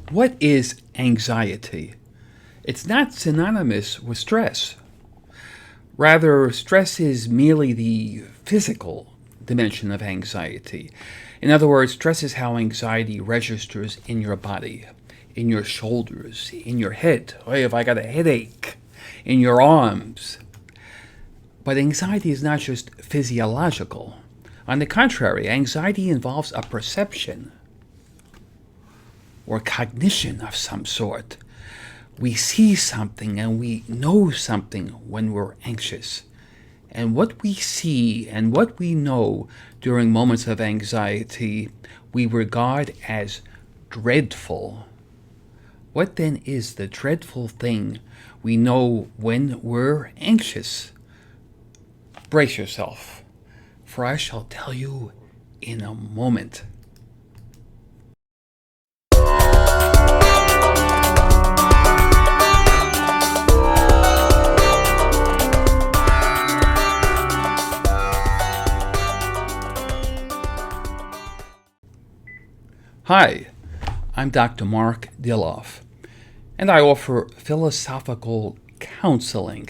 What is anxiety? It's not synonymous with stress. Rather, stress is merely the physical dimension of anxiety. In other words, stress is how anxiety registers in your body, in your shoulders, in your head. Hey, if I got a headache, in your arms. But anxiety is not just physiological. On the contrary, anxiety involves a perception or cognition of some sort. We see something and we know something when we're anxious. And what we see and what we know during moments of anxiety, we regard as dreadful. What then is the dreadful thing we know when we're anxious? Brace yourself, for I shall tell you in a moment. Hi, I'm Dr. Mark Dilloff, and I offer philosophical counseling.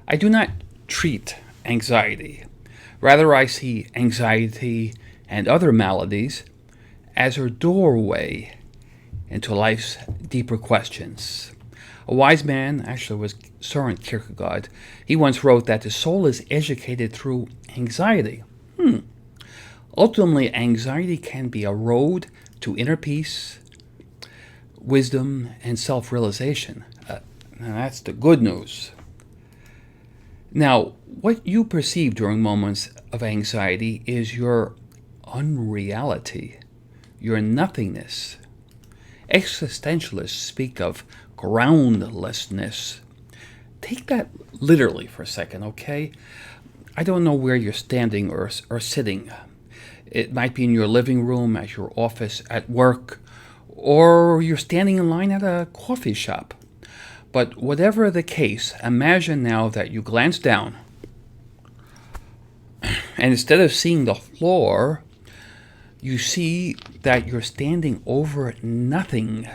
I do not treat anxiety. Rather, I see anxiety and other maladies as a doorway into life's deeper questions. A wise man, actually, was Søren Kierkegaard. He once wrote that the soul is educated through anxiety. Ultimately, anxiety can be a road to inner peace, wisdom, and self-realization. Now that's the good news. Now, what you perceive during moments of anxiety is your unreality, your nothingness. Existentialists speak of groundlessness. Take that literally for a second, okay? I don't know where you're standing or sitting. It might be in your living room, at your office, at work, or you're standing in line at a coffee shop. But whatever the case, imagine now that you glance down, and instead of seeing the floor, you see that you're standing over nothing.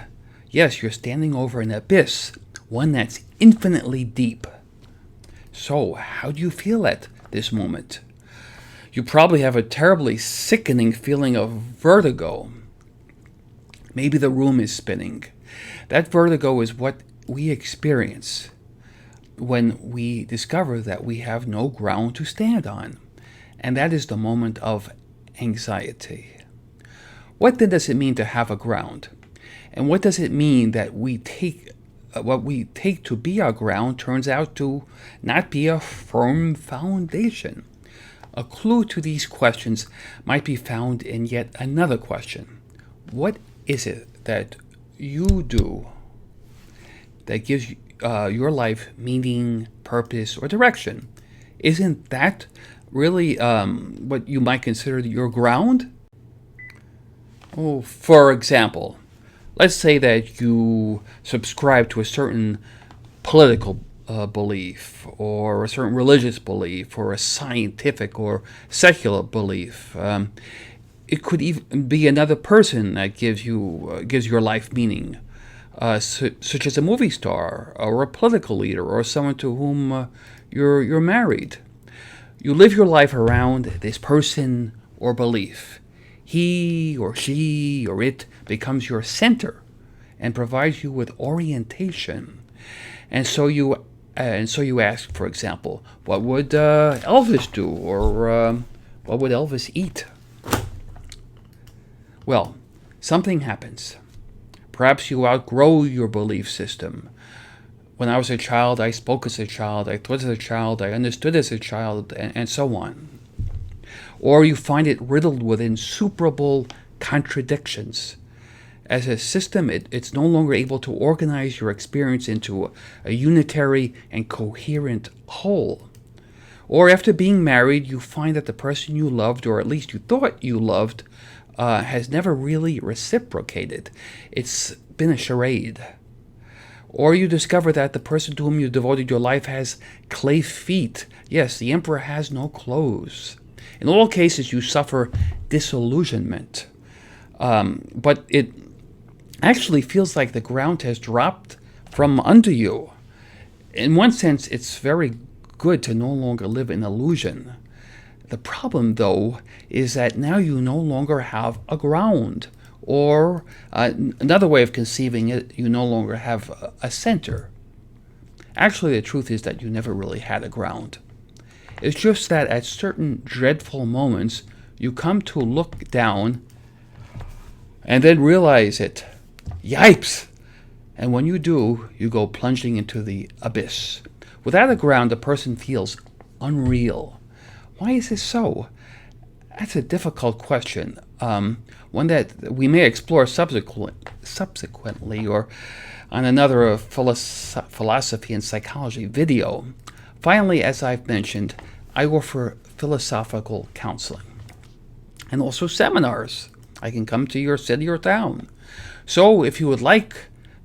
Yes, you're standing over an abyss, one that's infinitely deep. So, how do you feel at this moment? You probably have a terribly sickening feeling of vertigo. Maybe the room is spinning. That vertigo is what we experience when we discover that we have no ground to stand on. And that is the moment of anxiety. What then does it mean to have a ground? And what does it mean that what we take to be our ground turns out to not be a firm foundation? A clue to these questions might be found in yet another question. What is it that you do that gives your life meaning, purpose, or direction? Isn't that really what you might consider your ground? Oh, for example, let's say that you subscribe to a certain political belief, or a certain religious belief, or a scientific or secular belief. It could even be another person that gives your life meaning, such as a movie star, or a political leader, or someone to whom you're married. You live your life around this person or belief. He or she or it becomes your center and provides you with orientation. And so you ask, for example, what would Elvis do, or what would Elvis eat? Well, something happens. Perhaps you outgrow your belief system. When I was a child, I spoke as a child, I thought as a child, I understood as a child, and so on. Or you find it riddled with insuperable contradictions. As a system, it's no longer able to organize your experience into a unitary and coherent whole. Or after being married, you find that the person you loved, or at least you thought you loved, has never really reciprocated. It's been a charade. Or you discover that the person to whom you devoted your life has clay feet. Yes, the emperor has no clothes. In all cases, you suffer disillusionment. But actually feels like the ground has dropped from under you. In one sense, it's very good to no longer live in illusion. The problem, though, is that now you no longer have a ground, or another way of conceiving it, you no longer have a center. Actually, the truth is that you never really had a ground. It's just that at certain dreadful moments, you come to look down and then realize it. Yipes! And when you do, you go plunging into the abyss. Without a ground, a person feels unreal. Why is this so? That's a difficult question, one that we may explore subsequently or on another philosophy and psychology video. Finally, as I've mentioned, I offer philosophical counseling and also seminars. I can come to your city or town. So if you would like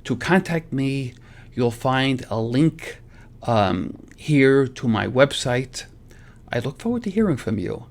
to contact me, you'll find a link here to my website. I look forward to hearing from you.